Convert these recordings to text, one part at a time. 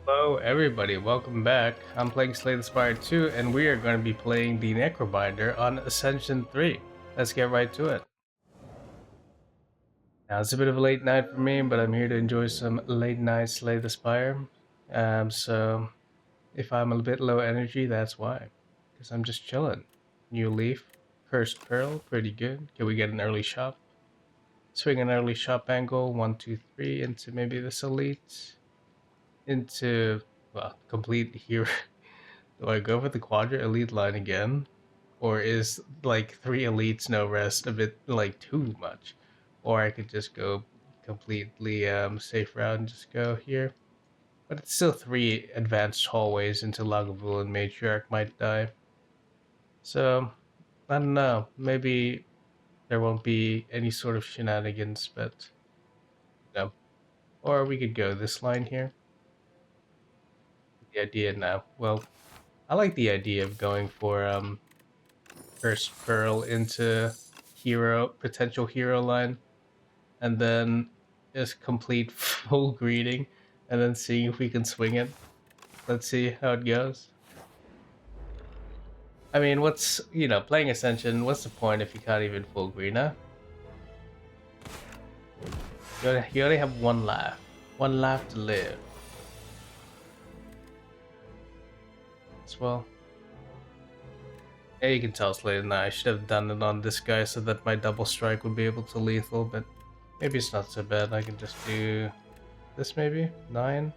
Hello everybody, welcome back. I'm playing Slay the Spire 2 and we are going to be playing the Necrobinder on Ascension 3. Let's get right to it. Now it's a bit of a late night for me, but I'm here to enjoy some late night Slay the Spire. So if I'm a bit low energy, that's why. Because I'm just chilling. New Leaf, Cursed Pearl, pretty good. Can we get an early shop? Swing an early shop angle, 1, 2, 3, into maybe this elite. Into, well, complete hero. Do I go for the Quadra Elite line again? Or is like 3 elites no rest a bit like too much? Or I could just go completely safe route and just go here. But it's still 3 advanced hallways into Lagavulin and Matriarch might die. So I don't know. Maybe there won't be any sort of shenanigans, but no. Or we could go this line here. The idea now. Well, I like the idea of going for first Pearl into hero potential hero line, and then just complete full greeting, and then seeing if we can swing it. Let's see how it goes. I mean, what's playing Ascension? What's the point if you can't even full green? Huh? You only have one life to live. As well. Yeah, you can tell it's late at night. I should have done it on this guy so that my double strike would be able to lethal, but maybe it's not so bad. I can just do this maybe? 9?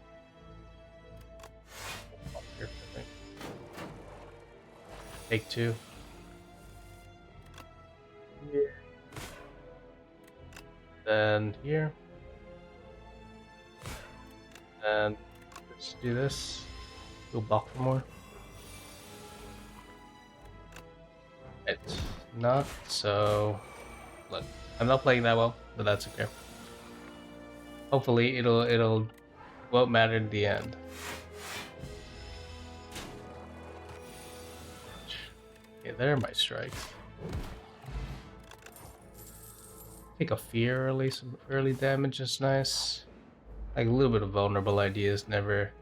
Here, I think. Take 2. Yeah. Then here. And let's do this. Go block for more. It's not so. Look, I'm not playing that well, but that's okay. Hopefully, it'll won't matter in the end. Okay, there are my strikes. Take a fear early, some early damage is nice. Like a little bit of vulnerable ideas, never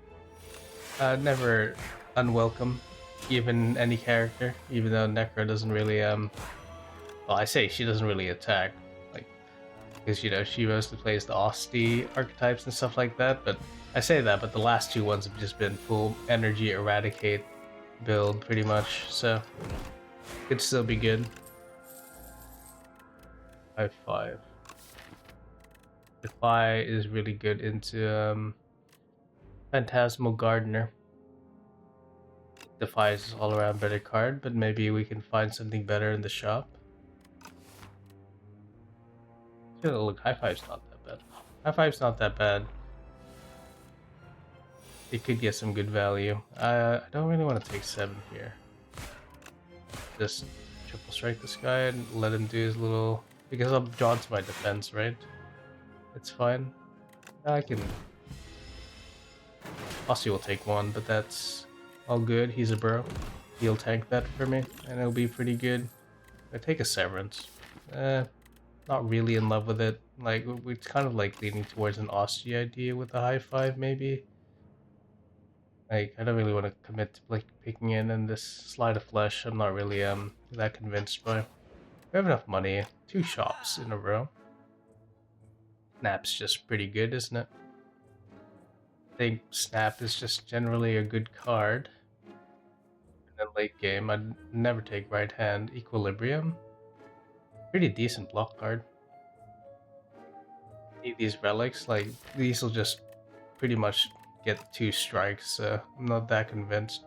unwelcome, even any character. Even though Necro doesn't really well, I say she doesn't really attack, like because she mostly plays the Osti archetypes and stuff like that. But I say that, but the last 2 ones have just been full energy eradicate build pretty much, so could still be good. 5/5. Defy is really good into Phantasmal Gardener. Defy is all around better card, but maybe we can find something better in the shop. Look, high five's not that bad. High five's not that bad. It could get some good value. I don't really want to take 7 here. Just triple strike this guy and let him do his little. Because I'm drawn to my defense, right? It's fine. I can. Ossie will take 1, but that's all good. He's a bro. He'll tank that for me, and it'll be pretty good. I take a Severance. Not really in love with it. Like, we're kind of like leaning towards an Ossie idea with a high 5, maybe. Like, I don't really want to commit to like picking in this slide of flesh. I'm not really that convinced by. We have enough money. 2 shops in a row. Snap's just pretty good, isn't it? I think Snap is just generally a good card. In the late game, I'd never take right hand. Equilibrium. Pretty decent block card. Need these relics, like these will just pretty much get 2 strikes, so I'm not that convinced.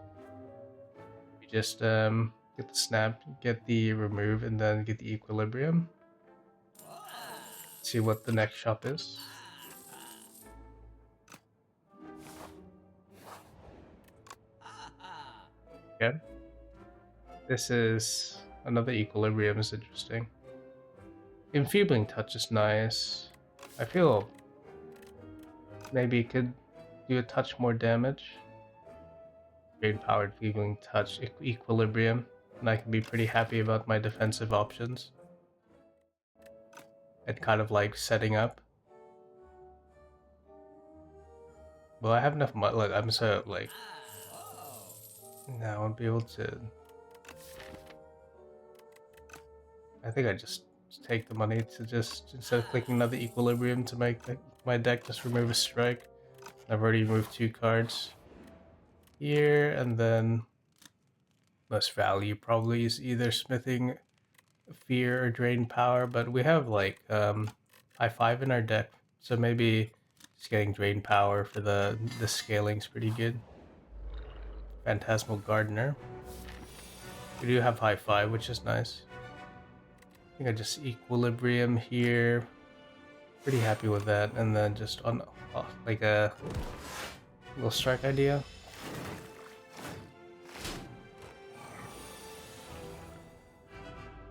We just get the snap, get the remove, and then get the equilibrium. See what the next shop is. Okay. This is another equilibrium is interesting. Enfeebling touch is nice. I feel maybe it could do a touch more damage. Great powered enfeebling touch, equilibrium, and I can be pretty happy about my defensive options. And kind of like setting up. Well, I have enough money. Look, I'm so like. Now I won't be able to. I think I just take the money to just instead of clicking another equilibrium to make my deck just remove a strike. I've already removed 2 cards here, and then most value probably is either smithing fear or drain power, but we have like high 5 in our deck, so maybe just getting drain power for the scaling's pretty good. Phantasmal Gardener. We do have high 5, which is nice. I think I just equilibrium here. Pretty happy with that, and then just on like a little strike idea.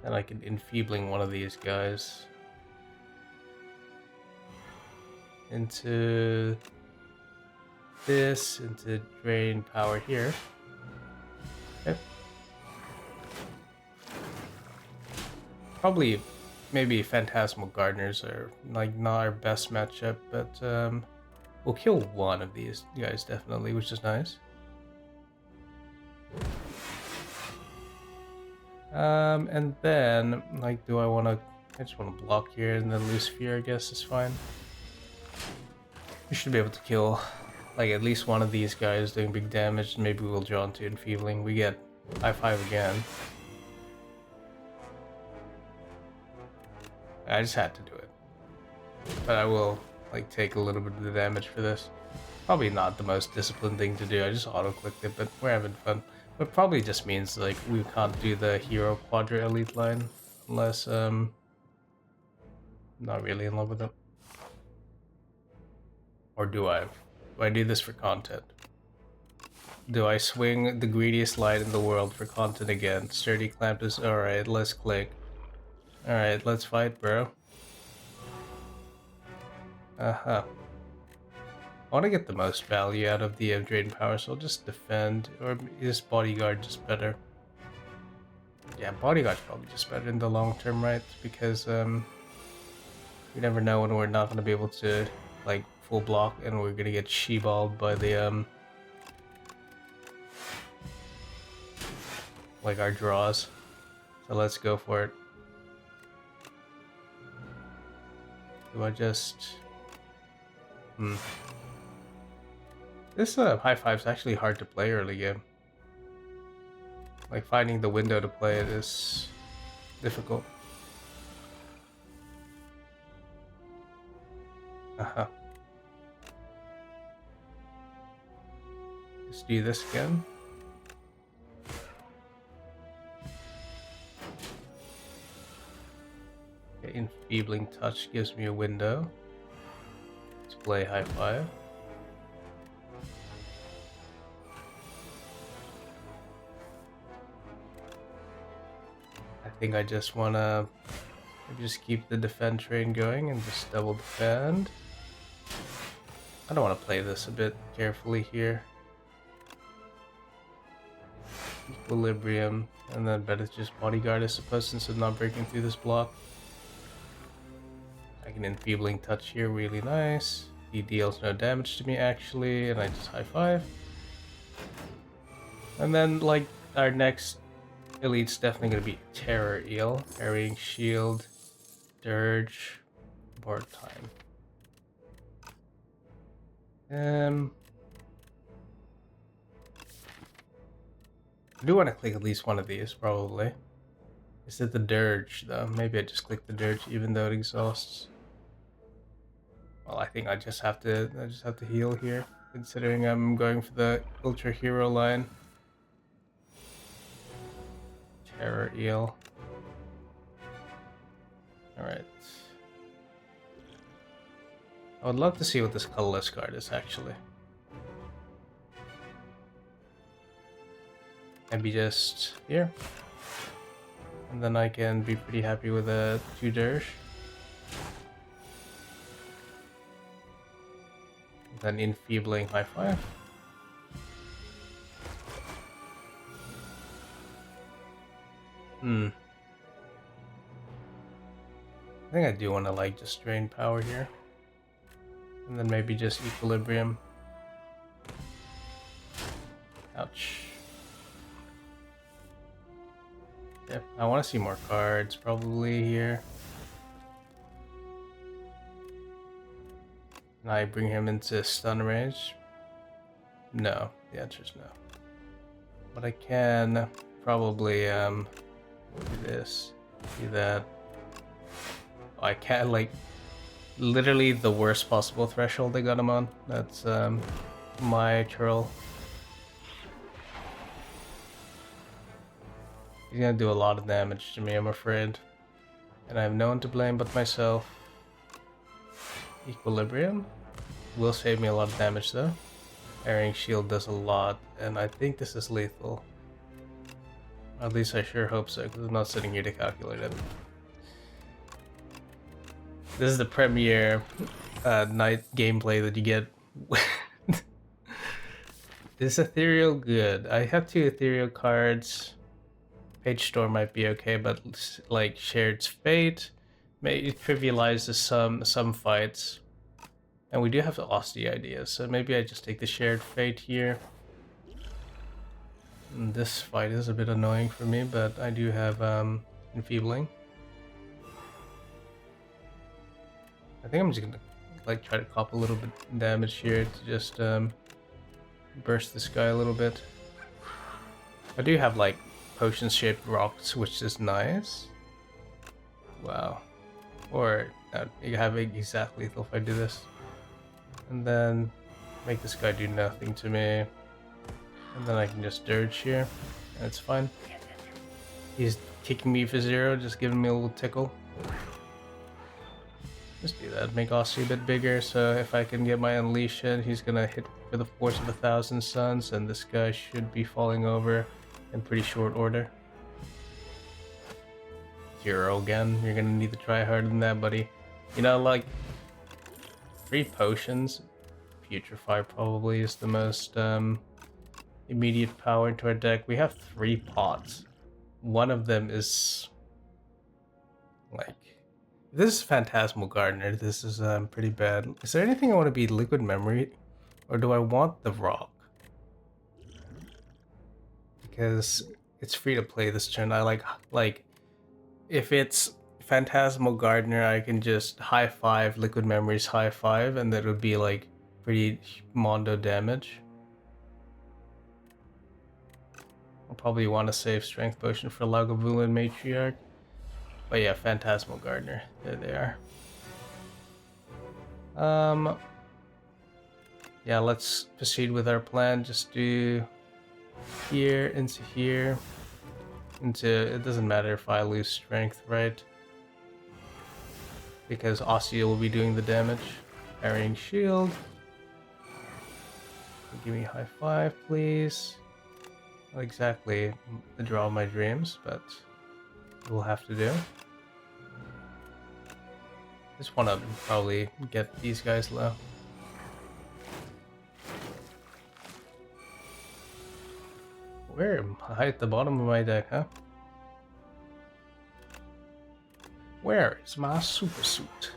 And I can enfeebling one of these guys into this, into drain power here. Okay. Probably, maybe Phantasmal Gardeners are like not our best matchup, but we'll kill one of these guys definitely, which is nice. And then, like, do I want to... I just want to block here and then lose fear, I guess is fine. We should be able to kill, like, at least one of these guys doing big damage, and maybe we'll draw into enfeebling. We get high 5 again. I just had to do it. But I will, like, take a little bit of the damage for this. Probably not the most disciplined thing to do, I just auto-clicked it, but we're having fun. But probably just means, like, we can't do the hero quadra elite line unless, not really in love with it. Or do I? Do I do this for content? Do I swing the greediest light in the world for content again? Sturdy Clamp is alright, let's click. Alright, let's fight, bro. Uh-huh. I want to get the most value out of the drain power, so I'll just defend, or is bodyguard just better? Yeah, bodyguard's probably just better in the long term, right? Because you never know when we're not going to be able to like full block, and we're going to get she-balled by the like our draws. So let's go for it. Do I just This high 5 is actually hard to play early game. Like, finding the window to play it is difficult. Uh-huh. Let's do this again. Okay, enfeebling touch gives me a window. Let's play high 5. I think I just wanna maybe just keep the defend train going and just double defend. I don't want to play this a bit carefully here. Equilibrium, and then better just bodyguard, I suppose, since it's not breaking through this block. I can enfeebling touch here, really nice. He deals no damage to me actually, and I just high 5. And then, like, our next elite's definitely gonna be Terror Eel, Carrying Shield, Dirge, board time. I do want to click at least one of these, probably. Is it the Dirge, though? Maybe I just click the Dirge, even though it exhausts. Well, I think I just have to heal here, considering I'm going for the Ultra Hero line. Terror Eel. Alright. I would love to see what this colorless card is, actually. Maybe just here. And then I can be pretty happy with a 2 Dirge. Then enfeebling high 5. I think I do want to like just drain power here. And then maybe just equilibrium. Ouch. Yeah, I want to see more cards probably here. And I bring him into stun range. No, the answer is no. But I can probably do this, do that. I can't, like, literally the worst possible threshold I got him on. That's my troll. He's gonna do a lot of damage to me, I'm afraid. And I have no one to blame but myself. Equilibrium will save me a lot of damage though. Airing Shield does a lot, and I think this is lethal. At least I sure hope so, because I'm not sitting here to calculate it. This is the premiere night gameplay that you get. Is Ethereal good? I have 2 Ethereal cards. Page Store might be okay, but like Shared Fate may trivializes some fights. And we do have the Osty ideas, so maybe I just take the Shared Fate here. And this fight is a bit annoying for me, but I do have Enfeebling. I think I'm just gonna like try to cop a little bit damage here to just burst this guy a little bit. I do have like potion-shaped rocks, which is nice. Wow. Or you have exact lethal if I do this. And then make this guy do nothing to me. And then I can just dirge here. And it's fine. He's kicking me for 0, just giving me a little tickle. Just do that, make Aussie a bit bigger, so if I can get my Unleash in, he's gonna hit for the Force of 1,000 Suns, and this guy should be falling over in pretty short order. 0 again, you're gonna need to try harder than that, buddy. You know, like, 3 potions, Putrefy probably is the most immediate power into our deck. We have 3 pots. One of them is, like, this is Phantasmal Gardener. This is pretty bad. Is there anything I want to be Liquid Memory? Or do I want the Rock? Because it's free to play this turn. I like if it's Phantasmal Gardener, I can just high 5 Liquid Memories, high 5, and that would be like pretty mondo damage. I'll probably want to save Strength Potion for Lagavulin Matriarch. But yeah, Phantasmal Gardener. There they are. Yeah, let's proceed with our plan. Just do here, into here, into... It doesn't matter if I lose strength, right? Because Ossia will be doing the damage. Carrying shield. Give me high 5, please. Not exactly the draw of my dreams, but we'll have to do. Just want to probably get these guys low. Where am I at the bottom of my deck, huh? Where is my super suit?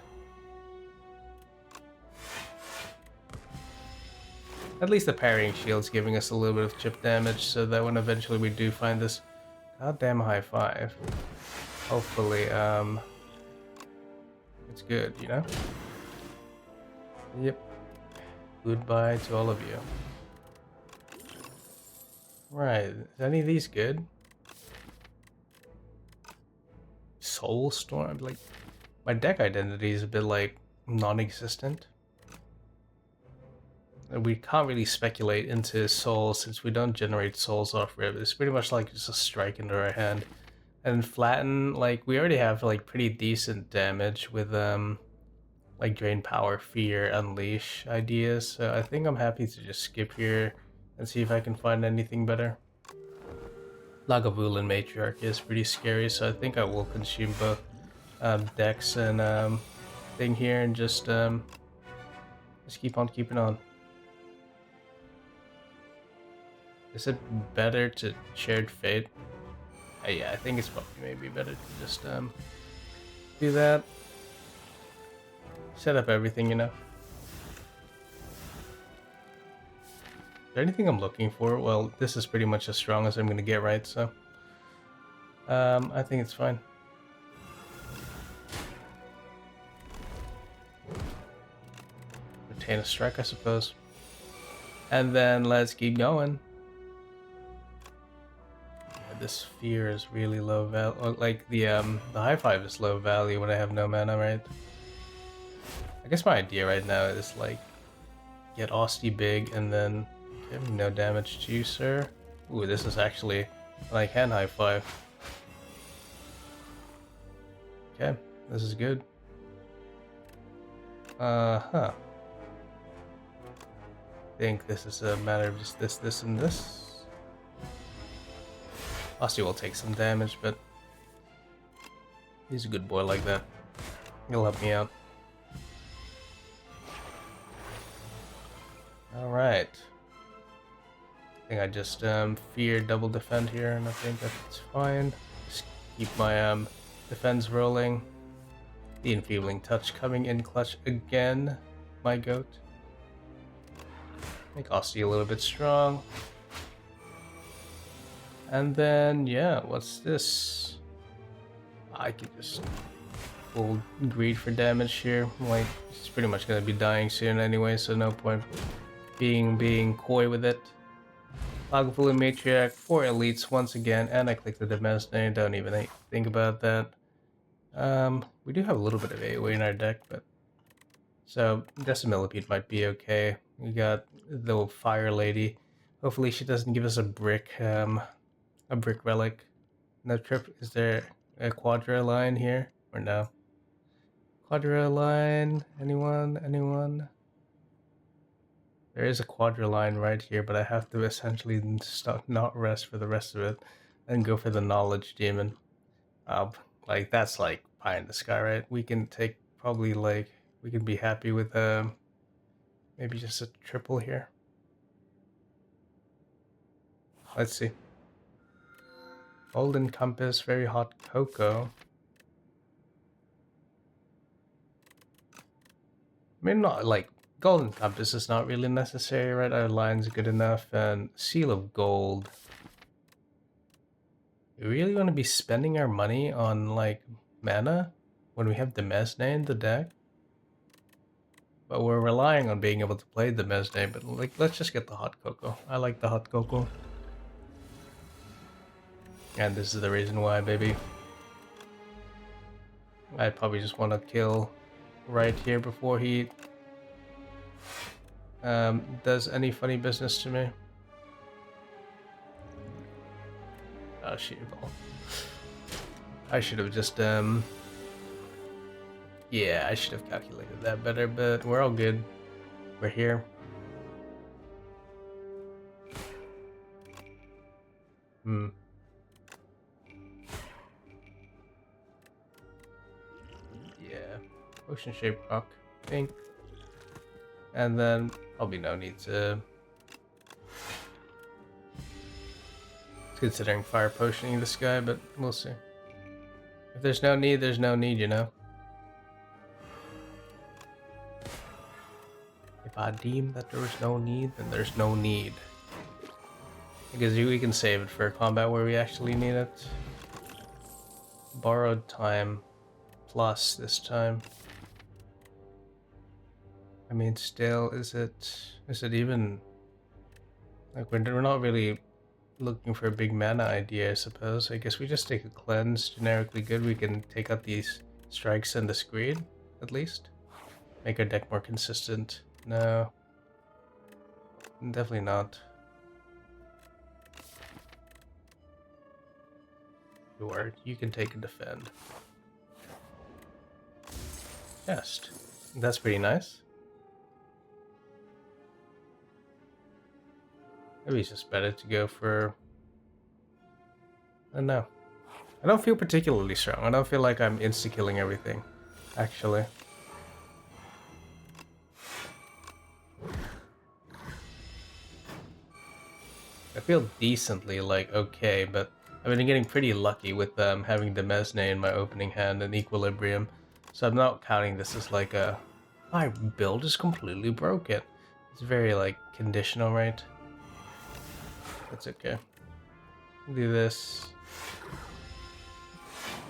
At least the parrying shield's giving us a little bit of chip damage, so that when eventually we do find this goddamn high 5, hopefully, it's good, you know? Yep. Goodbye to all of you. Right, is any of these good? Soul Storm? Like, my deck identity is a bit, like, non-existent. We can't really speculate into souls since we don't generate souls off rip. It's pretty much like just a strike into our hand. And flatten, like, we already have like pretty decent damage with like Drain Power, Fear, Unleash ideas. So I think I'm happy to just skip here and see if I can find anything better. Lagavulin Matriarch is pretty scary, so I think I will consume both Dex and thing here and just keep on keeping on. Is it better to Shared Fate? Yeah, I think it's probably maybe better to just do that. Set up everything, you know. there anything I'm looking for? Well, this is pretty much as strong as I'm gonna get, right? So, I think it's fine. Retain a strike, I suppose. And then let's keep going. Yeah, this fear is really low value. Like the high five is low value when I have no mana, right? I guess my idea right now is like get Austie big and then give no damage to you, sir. Ooh, this is actually I can high five. Okay, this is good. Huh. I think this is a matter of just this, and this. Aussie will take some damage, but he's a good boy like that. He'll help me out. Alright. I think I just fear double defend here, and I think that's fine. Just keep my defense rolling. The enfeebling touch coming in clutch again, my goat. Make Aussie a little bit strong. And then, yeah, what's this? I could just full greed for damage here. Like, he's pretty much gonna be dying soon anyway, so no point being coy with it. Lagavulin Matriarch, 4 elites once again, and I click the Demesne, don't even think about that. We do have a little bit of AoE in our deck, but so Decimillipede might be okay. We got the Fire Lady. Hopefully she doesn't give us a brick relic. No trip. Is there a Quadra line here or no? Quadra line? Anyone? There is a Quadra line right here, but I have to essentially not rest for the rest of it and go for the Knowledge Demon. Like that's like pie in the sky, right? We can take probably like we can be happy with maybe just a triple here. Let's see. Golden Compass, very hot cocoa. I mean, not like Golden Compass is not really necessary, right? Our line's good enough, and Seal of Gold. We really want to be spending our money on like mana when we have the Demesne in the deck? But we're relying on being able to play the Demesne, but like let's just get the hot cocoa. I like the hot cocoa. And this is the reason why, baby. I probably just want to kill right here before he does any funny business to me. Oh shit, I should have just yeah, I should have calculated that better, but we're all good. We're here. Yeah. Ocean shaped rock, I think. And then probably no need to considering fire potioning this guy, but we'll see. If there's no need, there's no need, you know. If I deem that there is no need, then there's no need. Because we can save it for combat where we actually need it. Borrowed time plus this time. I mean, still, is it even like we're not really looking for a big mana idea, I suppose. I guess we just take a cleanse, generically good. We can take out these strikes and the screed, at least. Make our deck more consistent. No. Definitely not. Sure, you can take a defend. Chest. That's pretty nice. Maybe it's just better to go for... I don't know. I don't feel particularly strong. I don't feel like I'm insta-killing everything, actually. I feel decently, like, okay, but I've been getting pretty lucky with having Demesne in my opening hand and Equilibrium. So I'm not counting this as like my build is completely broken. It's very, like, conditional, right? That's okay. Do this.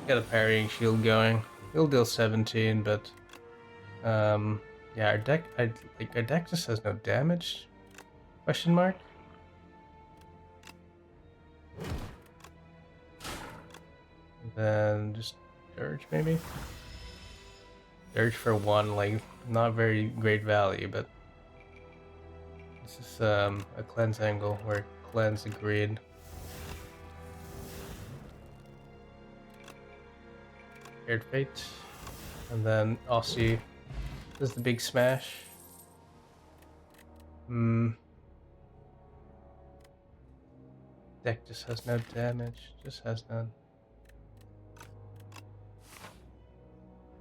Get a parrying shield going. He'll deal 17, but yeah, our deck just has no damage. Question mark. And then just Dirge maybe. Dirge for 1, like not very great value, but this is a cleanse angle where cleanse agreed. Scared Fate. And then Aussie. This is the big smash. Deck just has no damage. Just has none.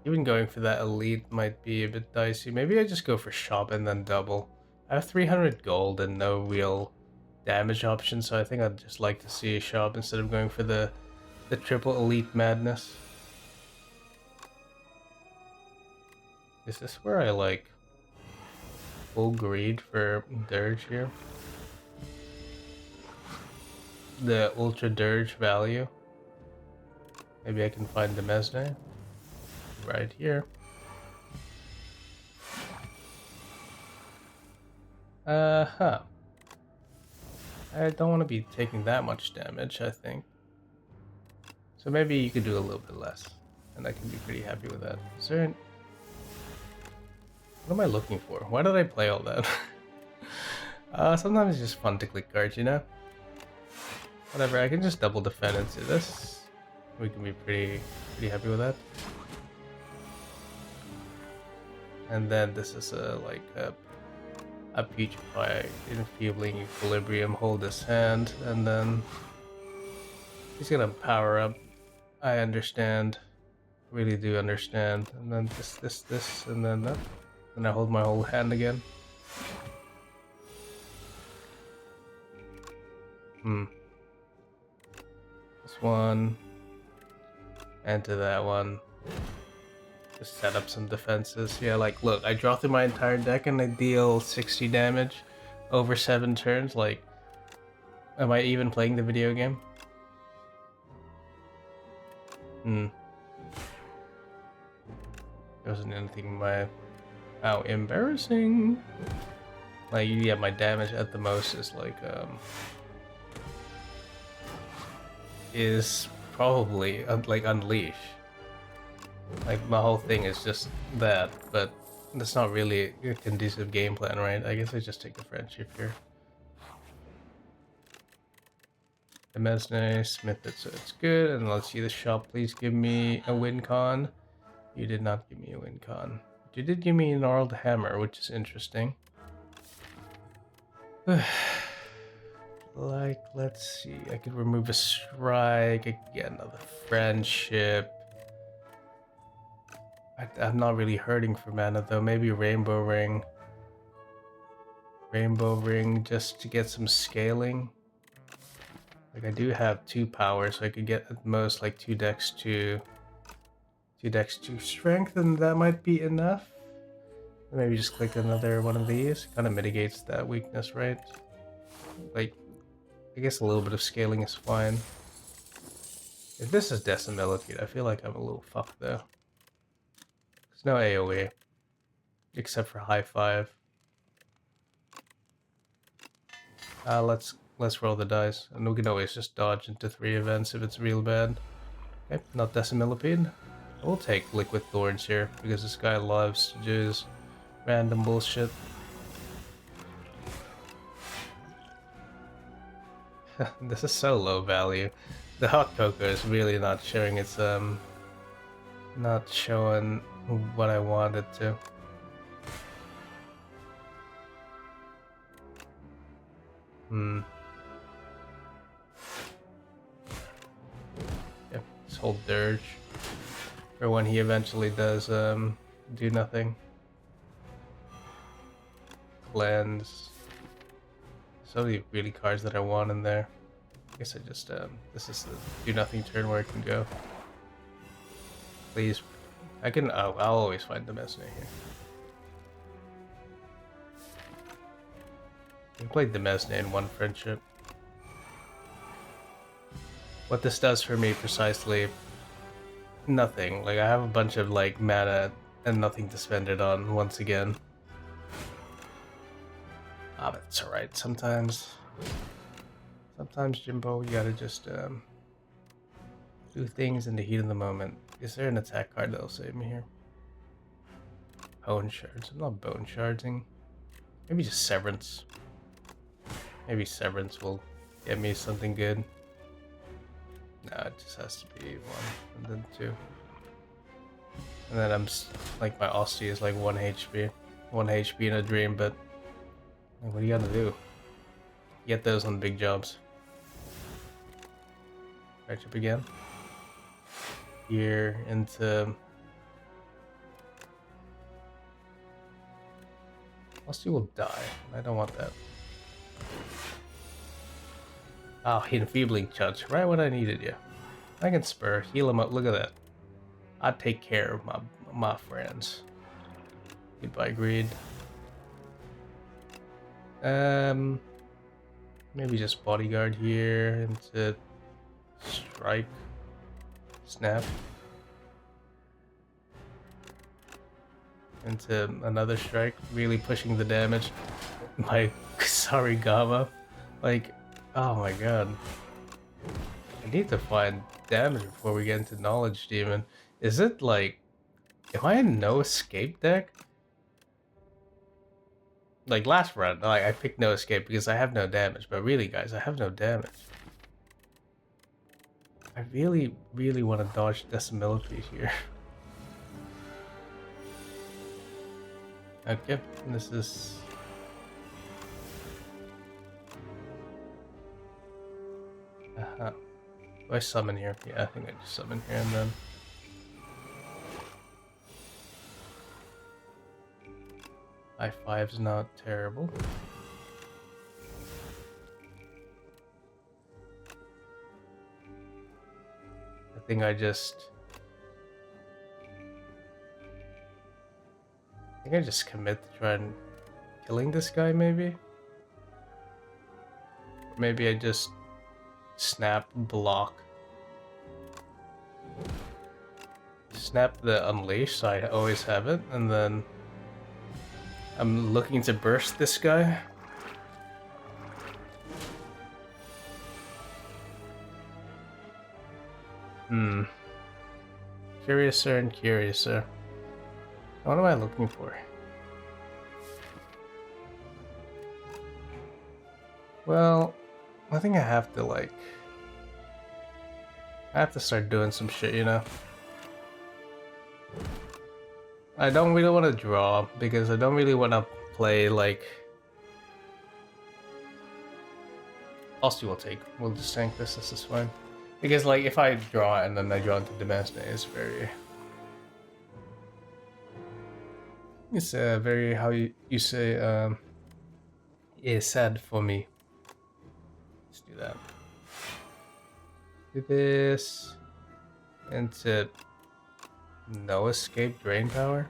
Even going for that elite might be a bit dicey. Maybe I just go for shop and then double. I have 300 gold and no real damage option, so I think I'd just like to see a shop instead of going for the triple elite madness. Is this where I like full greed for Dirge here? The ultra Dirge value. Maybe I can find the Mesne right here. I don't want to be taking that much damage, I think. So maybe you could do a little bit less, and I can be pretty happy with that. Is there an... What am I looking for? Why did I play all that? Sometimes it's just fun to click cards, you know? Whatever, I can just double defend into this. We can be pretty happy with that. And then this is like a Putrefy, Enfeebling Equilibrium, hold his hand, and then he's gonna power up. I understand, really do understand. And then this, and then that. And I hold my whole hand again. This one, and to that one. Just set up some defenses. Yeah, like, look, I draw through my entire deck and I deal 60 damage over 7 turns. Like, am I even playing the video game? There wasn't anything my... How embarrassing. Like, yeah, my damage at the most is like, is probably, like, Unleash. Like, my whole thing is just that, but that's not really a conducive game plan, right? I guess I just take the friendship here. The Mesne, Smith it so it's good, and let's see the shop. Please give me a win con. You did not give me a win con. But you did give me a gnarled hammer, which is interesting. Like, let's see. I could remove a strike, I could get another friendship. I'm not really hurting for mana though. Maybe Rainbow Ring. Rainbow Ring just to get some scaling. Like, I do have 2 power, so I could get at most like 2 decks to strength, and that might be enough. Maybe just click another one of these. Kind of mitigates that weakness, right? Like, I guess a little bit of scaling is fine. If this is Decimilitude, I feel like I'm a little fucked though. There's no AoE, except for high 5. Let's roll the dice, and we can always just dodge into 3 events if it's real bad. Okay, not Decimillipede. We'll take Liquid Thorns here, because this guy loves to do his random bullshit. This is so low value. The hot cocoa is really not showing its not showing what I wanted to. Yeah, let's hold Dirge for when he eventually does do nothing. Cleanse. So many really cards that I want in there. I guess I just this is the do nothing turn where I can go. Please, I can. Oh, I'll always find the Mesne here. We played the Mesne in 1 friendship. What this does for me precisely, nothing. Like, I have a bunch of, like, mana and nothing to spend it on once again. Ah, but it's alright. Sometimes, Jimbo, you gotta just, do things in the heat of the moment. Is there an attack card that'll save me here? Bone shards. I'm not bone sharding. Maybe just severance. Maybe severance will get me something good. No, it just has to be 1 and then 2. And then I'm like, my Aussie is like 1 HP. 1 HP in a dream, but like, what do you gotta do? Get those on big jobs. Right up again. Here into Aussie will die. I don't want that. Oh, enfeebling touch. Right when I needed you. I can spur, heal him up. Look at that. I take care of my friends. Goodbye, greed. Maybe just bodyguard here into strike, snap, into another strike. Really pushing the damage. My sorry Gamma, like, oh my god. I need to find damage before we get into Knowledge Demon. Is it like, am I in no escape deck? Like last run, like I picked no escape because I have no damage, but really guys, I have no damage. I really, really want to dodge Decimillipede here. Okay, this is... Do I summon here? Yeah, I think I just summon here and then... I5's not terrible. I think I just commit to try and killing this guy, maybe? Maybe I just snap block. Snap the unleash, so I always have it, and then I'm looking to burst this guy. Curiouser and curiouser. What am I looking for? Well, I think I have to, like... I have to start doing some shit, you know? I don't really want to draw, because I don't really want to play, like... Aussie will take. We'll just tank this is fine. Because, like, if I draw and then I draw into Demacia, it's very... It's very, how you say, it's sad for me. Let's do that. Do this. Into no escape drain power.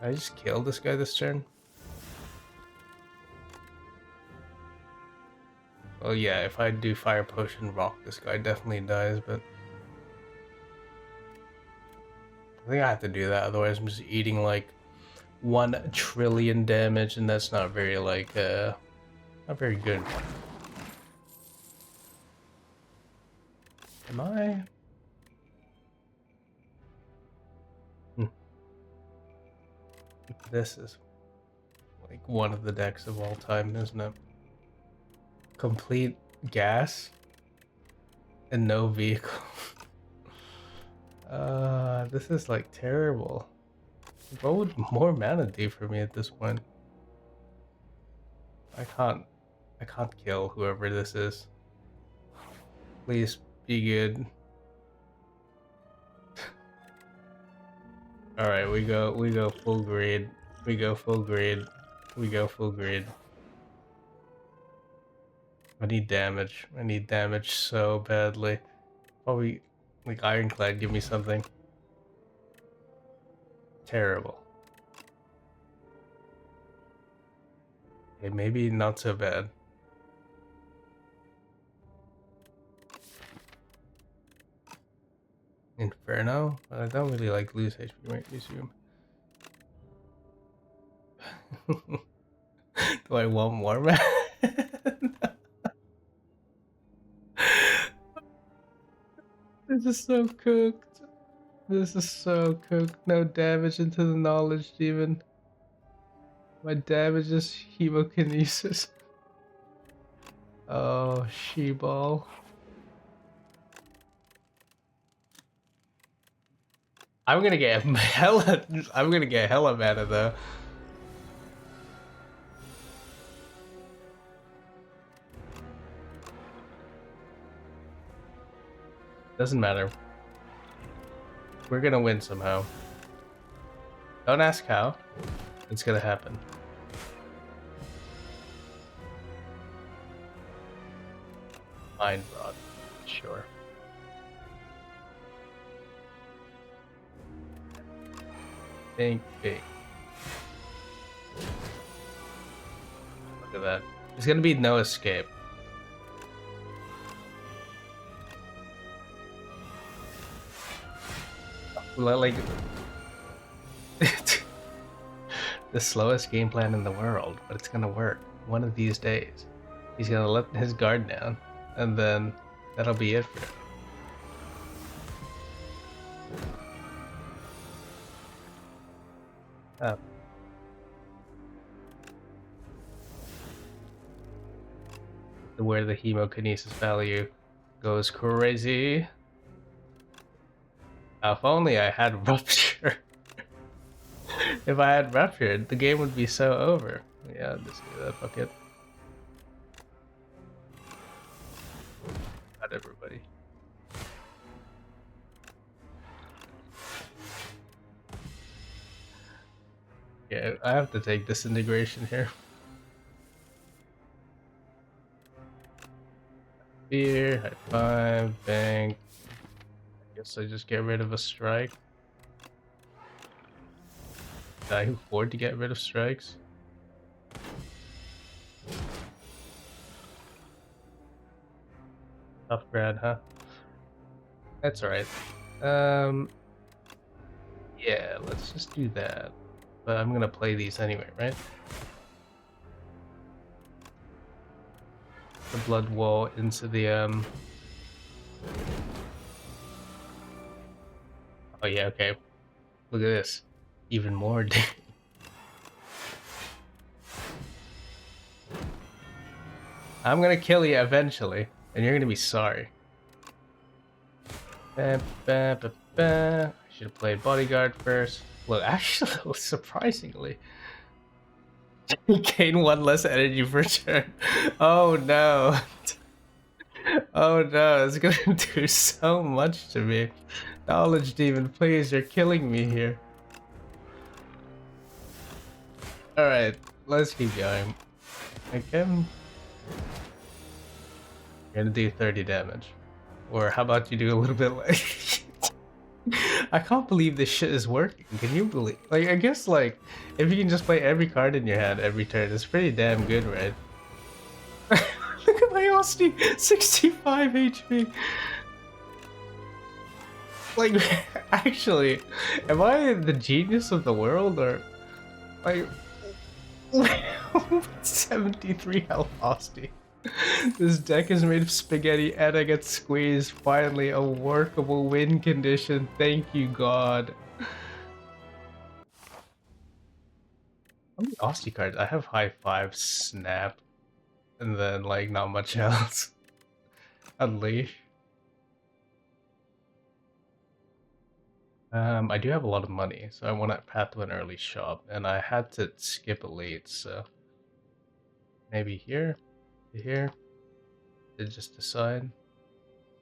I just killed this guy this turn. Well, yeah, if I do Fire Potion Rock, this guy definitely dies, but... I think I have to do that, otherwise I'm just eating, like, 1 trillion damage, and that's not very, like, not very good. Am I? This is, like, one of the decks of all time, isn't it? Complete gas and no vehicle. This is like terrible. What would more mana do for me at this point? I can't kill whoever this is. Please be good. Alright, we go full grade. We go full grade. We go full grade. I need damage. I need damage so badly. Probably, like, Ironclad, give me something. Terrible. Okay, maybe not so bad. Inferno? I don't really like lose HP, right? Resume. Do I want more, man? This is so cooked. This is so cooked. No damage into the knowledge demon. My damage is hemokinesis. Oh, she-ball. I'm gonna get hella mana though. Doesn't matter. We're gonna win somehow. Don't ask how. It's gonna happen. Mind rod. Sure. Think big. Look at that. There's gonna be no escape. Like the slowest game plan in the world, but it's gonna work. One of these days, he's gonna let his guard down, and then that'll be it for him. Oh. Where the hemokinesis value goes crazy. If only I had rupture. If I had ruptured, the game would be so over. Yeah, just do that. Fuck it. Not everybody. Yeah, I have to take disintegration here. Here, high five, bank. I guess I just get rid of a strike. Did I afford to get rid of strikes? Tough grad, huh? That's alright. Yeah, let's just do that. But I'm gonna play these anyway, right? The blood wall into the Oh yeah, okay. Look at this. Even more. I'm gonna kill you eventually, and you're gonna be sorry. I should have played bodyguard first. Look, actually, surprisingly, you gain one less energy per turn. Oh no. Oh no, it's gonna do so much to me. Knowledge demon, please, you're killing me here. Alright, let's keep going. Okay. You're gonna do 30 damage. Or how about you do a little bit like I can't believe this shit is working. Can you believe? Like, I guess, like, if you can just play every card in your hand every turn, it's pretty damn good, right? Look at my Austin, 65 HP. Like, actually, am I the genius of the world, or like 73 health, Austin? This deck is made of spaghetti and I get squeezed. Finally, a workable win condition. Thank you, God. How many Aussie cards? I have high five, snap, and then like not much else. Unleash. I do have a lot of money, so I want to path to an early shop, and I had to skip elite, so maybe here, here, to just decide,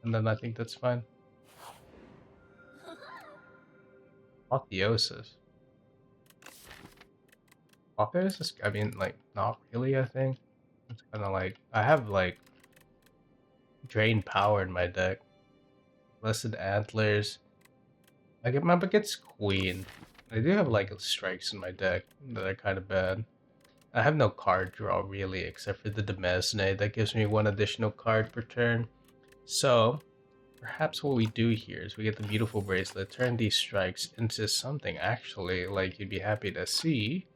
and then I think that's fine. Apotheosis. Apotheosis? I mean, like, not really, I think. It's kind of like, I have, like, drained power in my deck. Blessed Antlers. I get my bucket's Queen. I do have, like, strikes in my deck that are kind of bad. I have no card draw really, except for the Demesne. That gives me one additional card per turn. So, perhaps what we do here is we get the beautiful bracelet, turn these strikes into something actually like you'd be happy to see,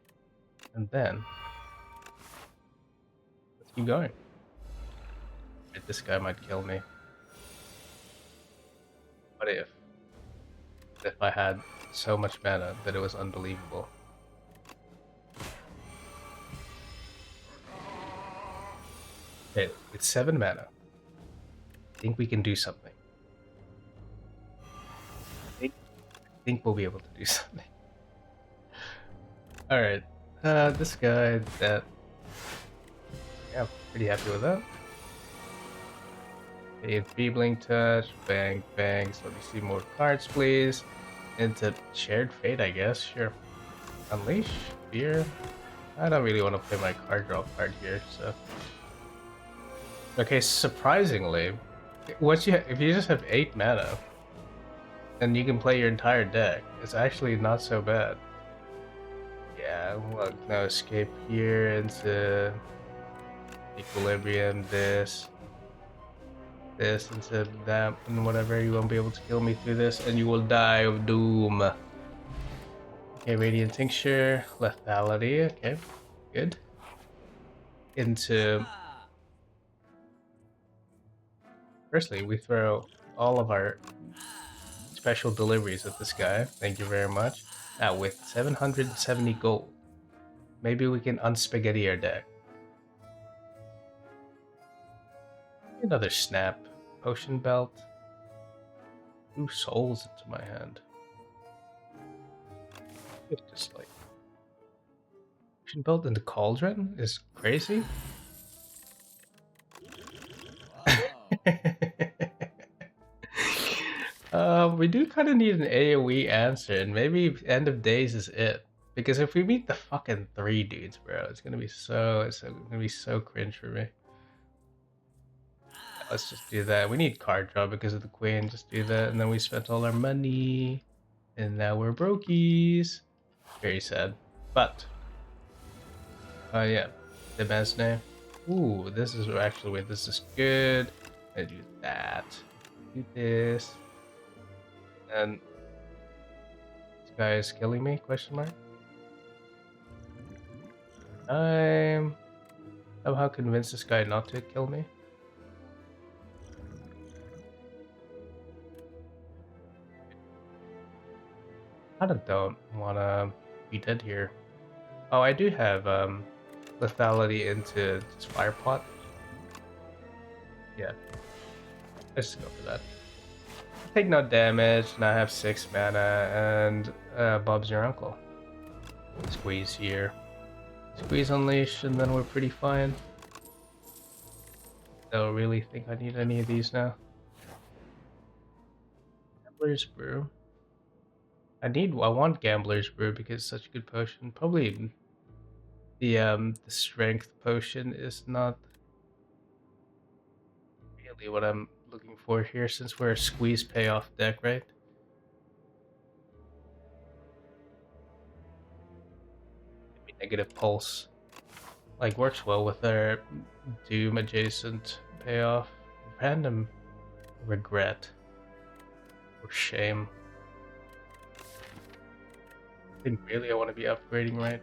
and then let's keep going. This guy might kill me. What if I had so much mana that it was unbelievable? Okay, it's 7 mana. I think we can do something. I think we'll be able to do something. Alright, this guy, that... Yeah, pretty happy with that. Okay, Enfeebling Touch, bang, bang. So let me see more cards, please. Into Shared Fate, I guess, sure. Unleash, Fear. I don't really want to play my card draw card here, so... Okay, surprisingly, if you just have 8 mana, and you can play your entire deck, it's actually not so bad. Yeah, look, no escape here into Equilibrium, this into that, and whatever. You won't be able to kill me through this, and you will die of doom. Okay, Radiant Tincture, Lethality, okay, good. Into... Firstly, we throw all of our special deliveries at this guy. Thank you very much. Now, with 770 gold, maybe we can unspaghetti our deck. Another snap. Potion Belt. 2 souls into my hand. It's just like... Potion Belt into Cauldron is crazy. We do kind of need an AoE answer, and maybe End of Days is it. Because if we meet the fucking 3 dudes, bro, it's gonna be so cringe for me. Let's just do that. We need card draw because of the queen. Just do that, and then we spent all our money, and now we're brokies. Very sad, but yeah, the best name. Ooh, this is actually wait. This is good. I do that. Do this. And this guy is killing me? Question mark. I'm somehow convinced this guy not to kill me. I don't wanna be dead here. Oh, I do have lethality into Spire Plot. Yeah, let's go for that. Take no damage, and I have 6 mana, and Bob's your uncle. Squeeze here. Squeeze Unleash, and then we're pretty fine. Don't really think I need any of these now. Gambler's Brew. I want Gambler's Brew because it's such a good potion. Probably the Strength potion is not really what I'm looking for here, since we're a squeeze payoff deck, right? Maybe Negative Pulse like works well with our Doom adjacent payoff. Random Regret or Shame. I think really I want to be upgrading, right?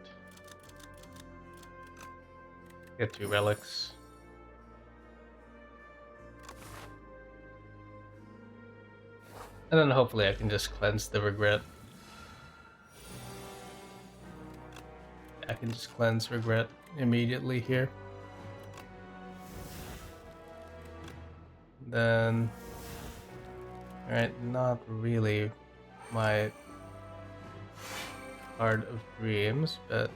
Get 2 relics. And then hopefully I can just cleanse the Regret. I can just cleanse Regret immediately here. Then... Alright, not really my Card of Dreams, but...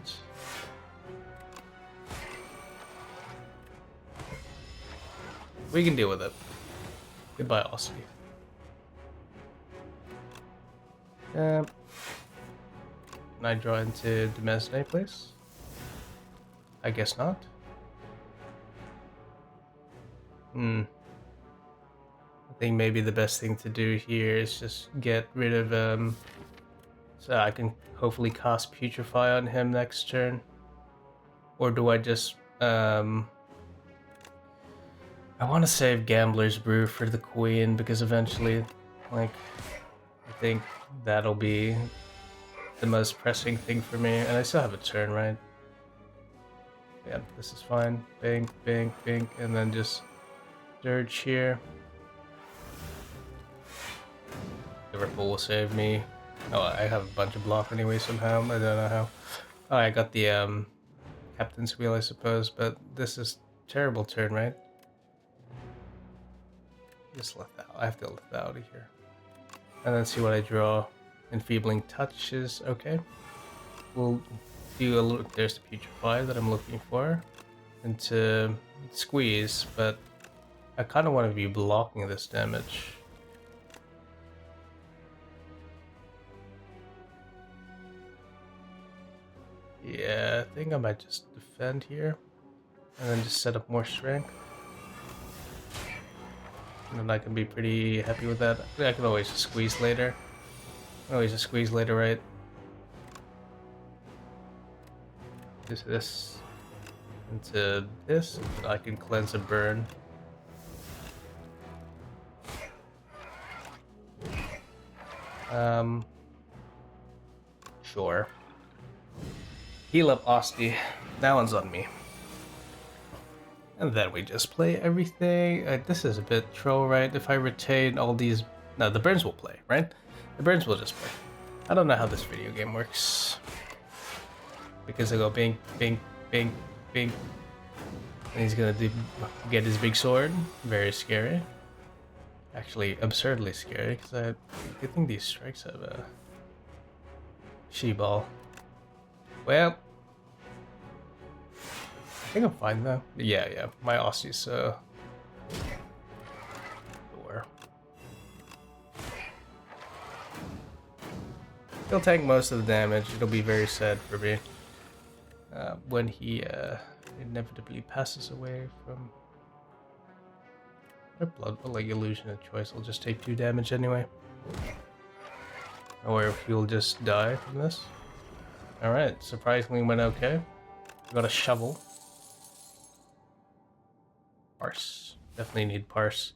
we can deal with it. Goodbye, Aussie. Can I draw into Demesne, please? I guess not. I think maybe the best thing to do here is just get rid of so I can hopefully cast Putrefy on him next turn. Or do I just I want to save Gambler's Brew for the Queen because eventually, like, I think that'll be the most pressing thing for me. And I still have a turn, right? Yeah, this is fine. Bink, bink, bink, and then just Dirge here. The Ripple will save me. Oh, I have a bunch of block anyway somehow. I don't know how. Oh, I got the Captain's Wheel, I suppose, but this is terrible turn, right? Just let that. I have to let that out of here. And then see what I draw. Enfeebling Touch is okay. We'll do a little. There's the Putrefy that I'm looking for. Into Squeeze, but I kind of want to be blocking this damage. Yeah, I think I might just defend here. And then just set up more strength. And then I can be pretty happy with that. I can always just squeeze later. Right? This into this, and I can cleanse and burn. Sure. Heal up Osti. That one's on me. And then we just play everything. This is a bit troll, right? If I retain all these... No, the burns will play, right? The burns will just play. I don't know how this video game works. Because I go bing, bing, bing, bing. And he's gonna get his big sword. Very scary. Actually, absurdly scary, because I think these strikes have a... She-ball. Well... I think I'm fine though. Yeah. My Aussie's door. He'll tank most of the damage. It'll be very sad for me when he inevitably passes away from my blood, but like illusion of choice. I'll just take 2 damage anyway. Or if he'll just die from this. Alright, surprisingly went okay. Got a shovel. Parse. Definitely need parse.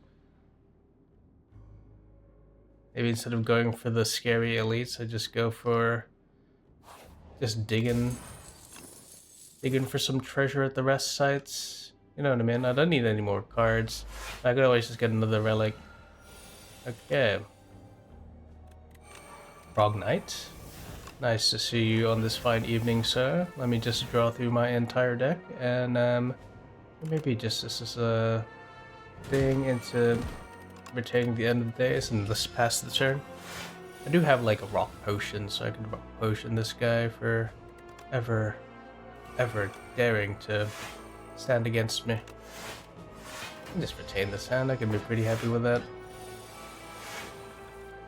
Maybe instead of going for the scary elites, I just go for just digging for some treasure at the rest sites. You know what I mean? I don't need any more cards. I could always just get another relic. Okay. Frog Knight. Nice to see you on this fine evening, sir. Let me just draw through my entire deck, and maybe just this is a thing into retaining the end of the days and let's pass the turn. I do have like a rock potion, so I can rock potion this guy for ever daring to stand against me. Just retain this hand, I can be pretty happy with that.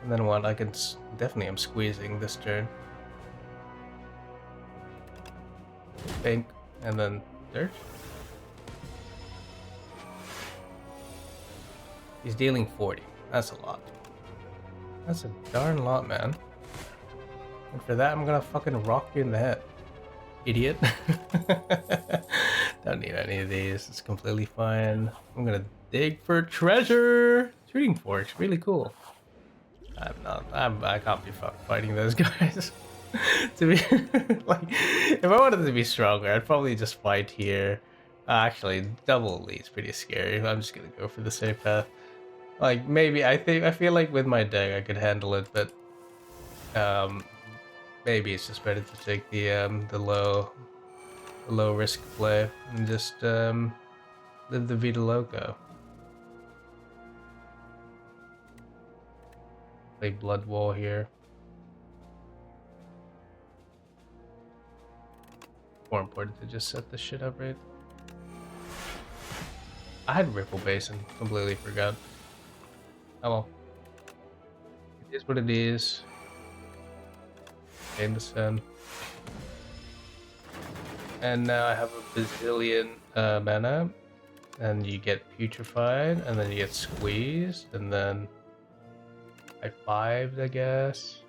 And then what, I can definitely am squeezing this turn. Bank, and then Dirt. He's dealing 40. That's a lot. That's a darn lot, man. And for that, I'm gonna fucking rock you in the head. Idiot. Don't need any of these. It's completely fine. I'm gonna dig for treasure. Shooting forks, really cool. I can't be fighting those guys. To be like, if I wanted to be stronger, I'd probably just fight here. Actually, double elite's pretty scary. I'm just gonna go for the safe path. Like maybe I feel like with my deck I could handle it, but maybe it's just better to take the low risk play and just live the Vida Loco. Play Blood Wall here. More important to just set this shit up right. I had Ripple Basin, completely forgot. Oh well. It is what it is. Gain the sun. And now I have a bazillion mana. And you get putrefied, and then you get squeezed, and then I 5'd, I guess.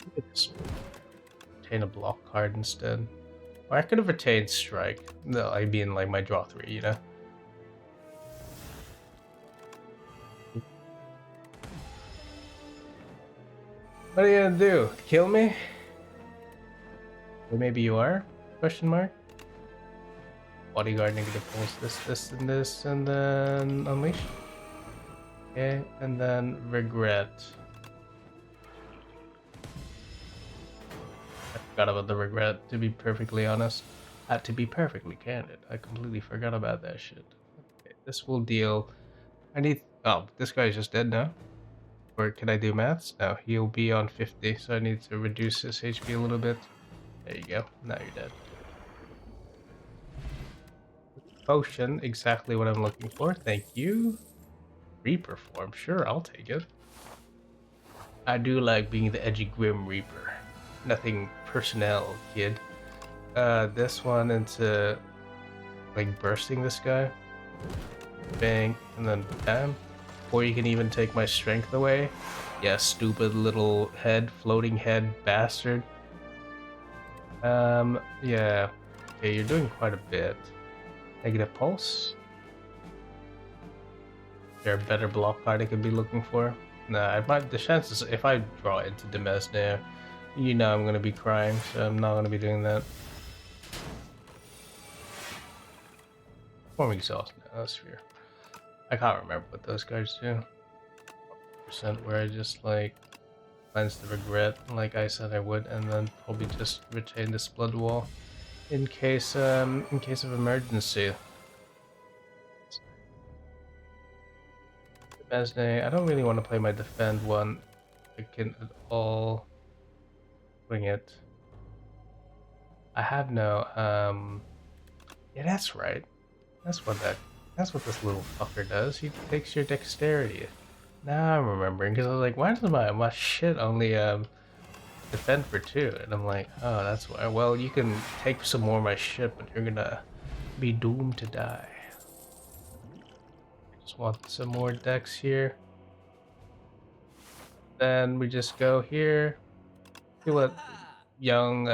Look at this. retain a block card instead. Or I could have retained strike. No, I mean like my draw 3, you know? What are you gonna do? Kill me? Or maybe you are? Question mark? Bodyguard negative pulse this, and then unleash. Okay, and then regret. I forgot about the regret, to be perfectly honest. To be perfectly candid, I completely forgot about that shit. Okay, this will deal... I need... Oh, this guy's just dead now. Or can I do maths? No, he'll be on 50, so I need to reduce his HP a little bit. There you go, now you're dead. Potion, exactly what I'm looking for, thank you. Reaper form, sure, I'll take it. I do like being the edgy Grim Reaper. Nothing personnel, kid. This one into like bursting this guy. Bang, and then bam. Or you can even take my strength away. Yeah, stupid little head, floating head bastard. Yeah. Okay, you're doing quite a bit. Negative pulse. Is there a better block card I could be looking for? Nah, the chances, if I draw into Demesne, you know I'm gonna be crying, so I'm not gonna be doing that. Form exhaust, no, that's fair. I can't remember what those cards do. Percent where I just like cleanse the regret, like I said I would, and then probably just retain this blood wall in case of emergency. Demesne, I don't really want to play my defend one. I can at all wing it. I have no yeah, that's right. That's what this little fucker does. He takes your dexterity. Now I'm remembering, because I was like, why does my shit only defend for 2? And I'm like, oh, that's why. Well, you can take some more of my shit, but you're gonna be doomed to die. I just want some more dex here. Then we just go here. See what young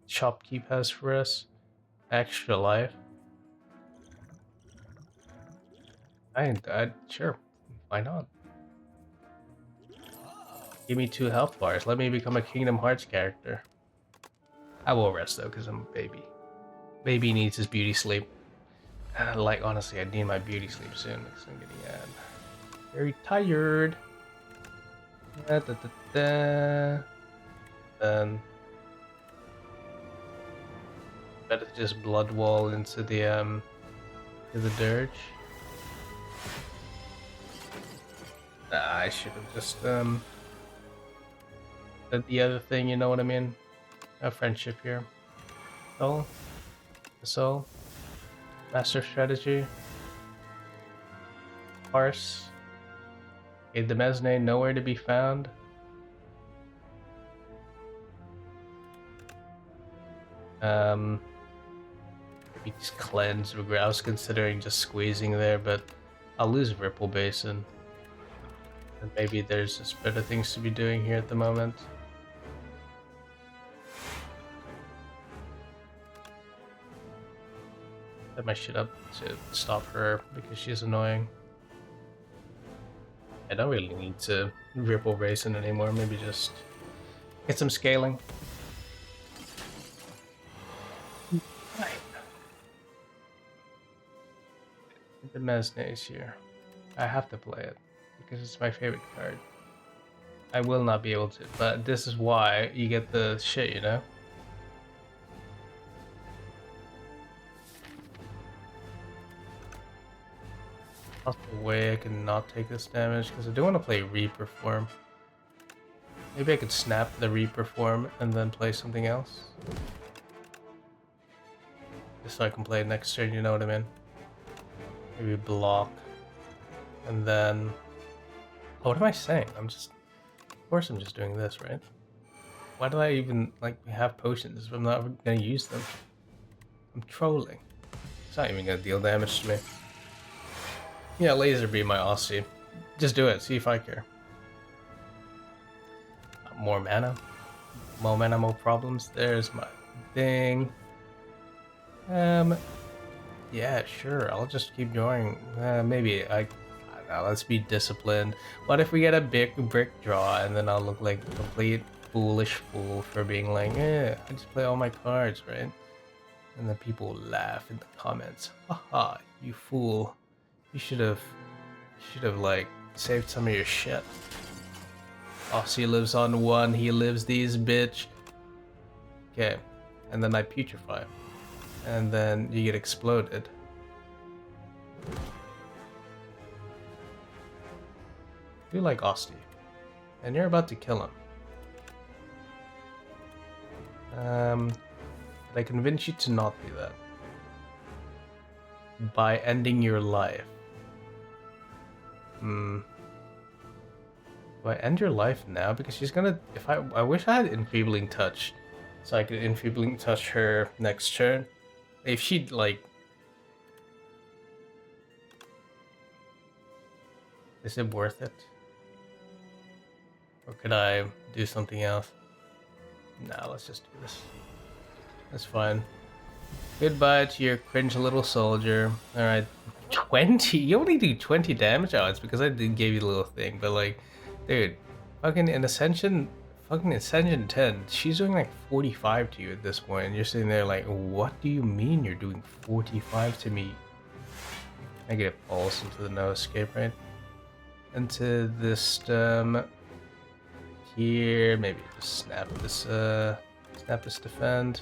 shopkeep has for us. Extra life. Sure, why not? Give me 2 health bars. Let me become a Kingdom Hearts character. I will rest though, because I'm a baby. Baby needs his beauty sleep. Like, honestly, I need my beauty sleep soon, because I'm getting very tired. Then better just blood wall into the dirge. I should have just did the other thing, you know what I mean? A friendship here. Soul. The soul. Master strategy. Parse. Okay, Demesne nowhere to be found. Maybe just cleanse regret. I was considering just squeezing there, but I'll lose Ripple Basin. And maybe there's just better things to be doing here at the moment. Set my shit up to stop her because she's annoying. I don't really need to Ripple Basin anymore, maybe just get some scaling. Right. The Mesne is here. I have to play it because it's my favorite card. I will not be able to, but this is why you get the shit, you know? Also, a way I can not take this damage because I do want to play Reaper form. Maybe I could snap the Reaper form and then play something else. Just so I can play it next turn, you know what I mean? Maybe block. And then... Oh, what am I saying? Of course I'm just doing this, right? Why do I even, like, have potions if I'm not gonna use them? I'm trolling. It's not even gonna deal damage to me. Yeah, laser beam my Aussie. Just do it, see if I care. More mana. Momentum problems. There's my thing. Yeah, sure. I'll just keep going. Maybe I don't know. Let's be disciplined. What if we get a big brick draw and then I'll look like a complete foolish fool for being like, I just play all my cards, right? And then people will laugh in the comments. Haha, you fool. You should have like saved some of your shit. Aussie lives on one, he lives these, bitch. Okay, and then I putrefy. And then you get exploded. You like Austie. And you're about to kill him. But I convince you to not do that. By ending your life. Do I end your life now? Because she's gonna... I wish I had Enfeebling Touch. So I could Enfeebling Touch her next turn. If she'd, like... Is it worth it? Or could I do something else? Nah, let's just do this. That's fine. Goodbye to your cringe little soldier. Alright. 20? You only do 20 damage? Oh, it's because I did give you the little thing, but like, dude, fucking in Ascension 10, she's doing like 45 to you at this point, and you're sitting there like, what do you mean you're doing 45 to me? Negative pulse into the no escape, right? Into this, here, maybe just snap this defend.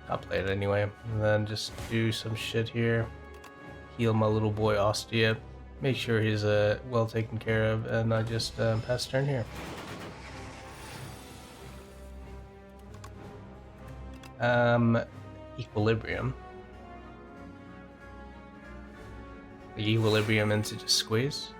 I'll play it anyway, and then just do some shit here. Heal my little boy Ostia. Make sure he's well taken care of, and I just pass turn here. Equilibrium. The equilibrium into just squeeze.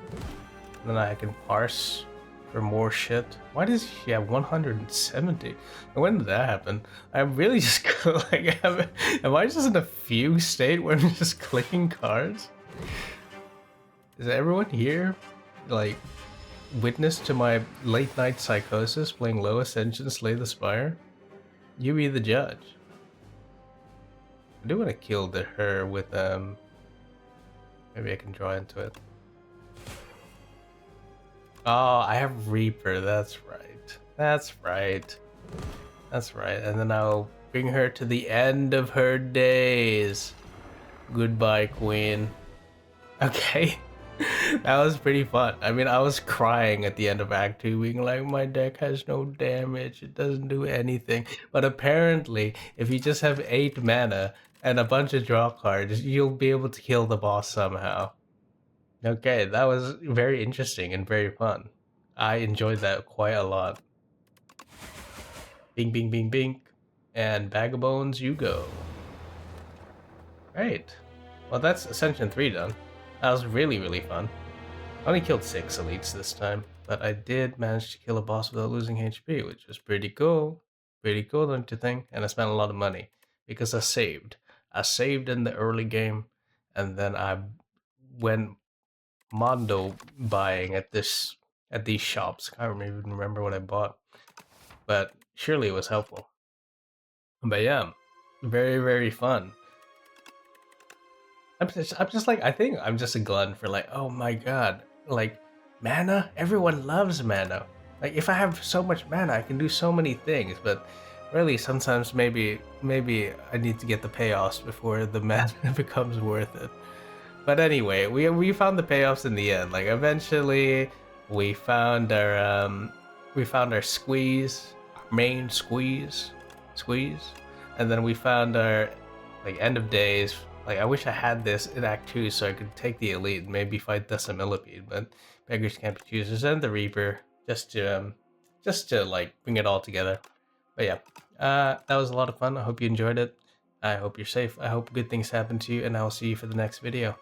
And then I can parse for more shit. Why does she have 170? When did that happen? I'm really just like, am I just in a fugue state where I'm just clicking cards? Is everyone here like witness to my late night psychosis playing low Ascension Slay the Spire? You be the judge. I do want to kill her with maybe I can draw into it. Oh, I have Reaper, that's right. That's right. That's right. And then I'll bring her to the end of her days. Goodbye, Queen. Okay. That was pretty fun. I mean, I was crying at the end of Act 2, being like, my deck has no damage, it doesn't do anything. But apparently, if you just have 8 mana and a bunch of draw cards, you'll be able to kill the boss somehow. Okay, that was very interesting and very fun. I enjoyed that quite a lot. Bing, bing, bing, bing. And bag of bones, you go. Right. Well, that's Ascension 3 done. That was really, really fun. I only killed 6 elites this time, but I did manage to kill a boss without losing HP, which was pretty cool. Pretty cool, don't you think? And I spent a lot of money because I saved. I saved in the early game, and then I went Mondo buying at these shops. I can't even remember what I bought, but surely it was helpful. But yeah, very, very fun. I'm just like, I think I'm just a glutton for like, oh my god, like mana. Everyone loves mana. Like if I have so much mana, I can do so many things. But really, sometimes maybe I need to get the payoffs before the mana becomes worth it. But anyway, we found the payoffs in the end. Like eventually, we found our squeeze, our main squeeze, and then we found our like end of days. Like I wish I had this in Act 2 so I could take the elite and maybe fight the Millipede, but beggars can't be choosers, and the Reaper just to like bring it all together. But yeah, that was a lot of fun. I hope you enjoyed it. I hope you're safe. I hope good things happen to you, and I'll see you for the next video.